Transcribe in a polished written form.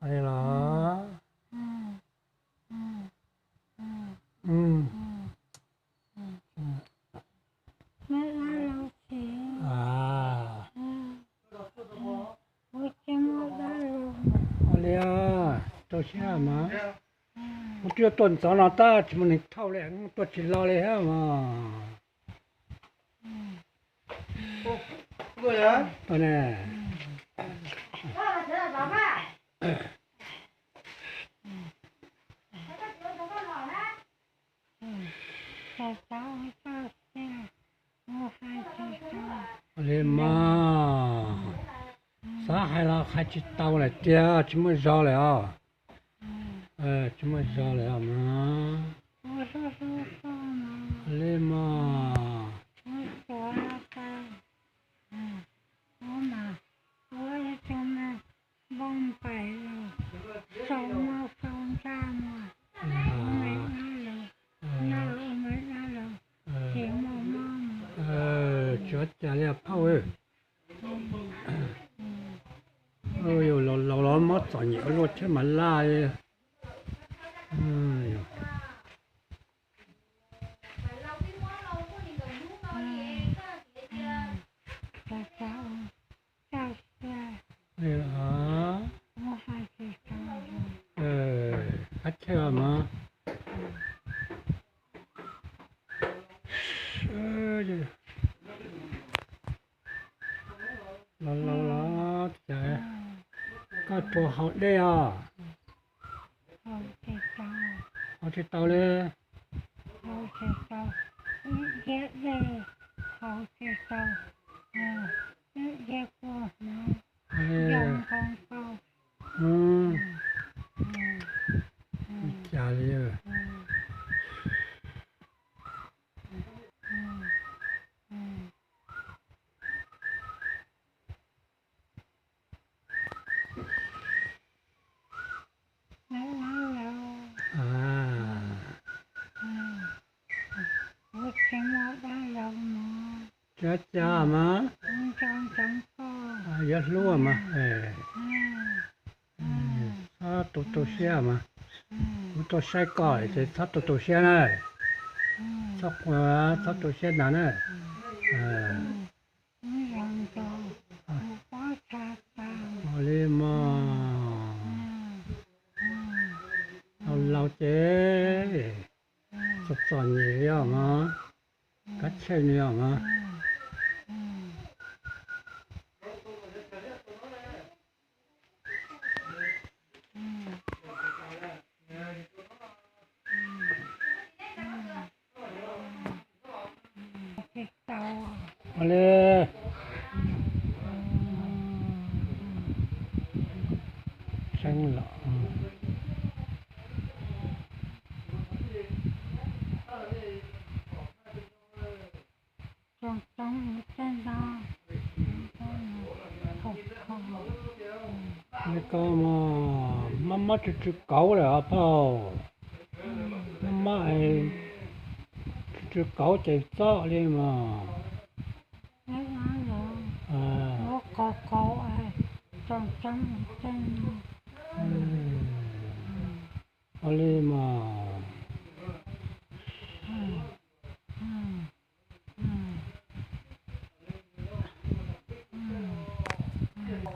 係啦，嗯嗯嗯嗯嗯，咩拉老錢？啊，我怎麼拉老？我俩到下嘛，我就ต้นสอนตาที่มันเท่าแรงตัวจิเราเลยฮะมาตัวนี้小早到下，我還知道。เลยมาสาให้เราใครจิตเตาเลยเจ้าจิมันรอเลยอ่ะจิมันรอเลยอ่ะมา 我說說說嘛，เลยมา 我說了吧，我嘛，我也怎麼忘敗了，手嘛放下嘛，我沒拿了，拿了沒拿了，給媽媽嘛。จดจ่าเลยพ่อเอ้ยอยู่เรามาสอนอยู่รถใช่ไหมล่ะเนี่ยฮะคัดเชื่อมาเราใจก็ตัวเขาได้อ่ะเอาที่เตาเลยจ่าเลยจ้ามายัดรั่วมาถ้าตัวเสียมาตัวใช้ก่อยจะถ้าตัวเสียนะสักว่าถ้าตัวเสียนั่นนะเลยมาเราเจ๊สอนเยอะมากัดเช่นเยอะมาเลยช่างหล่อนี่ก็มาจุดเก่าเลยอ่ะพ่อมาจุดเก่าใจซ้อเลยมาเอาเลยมา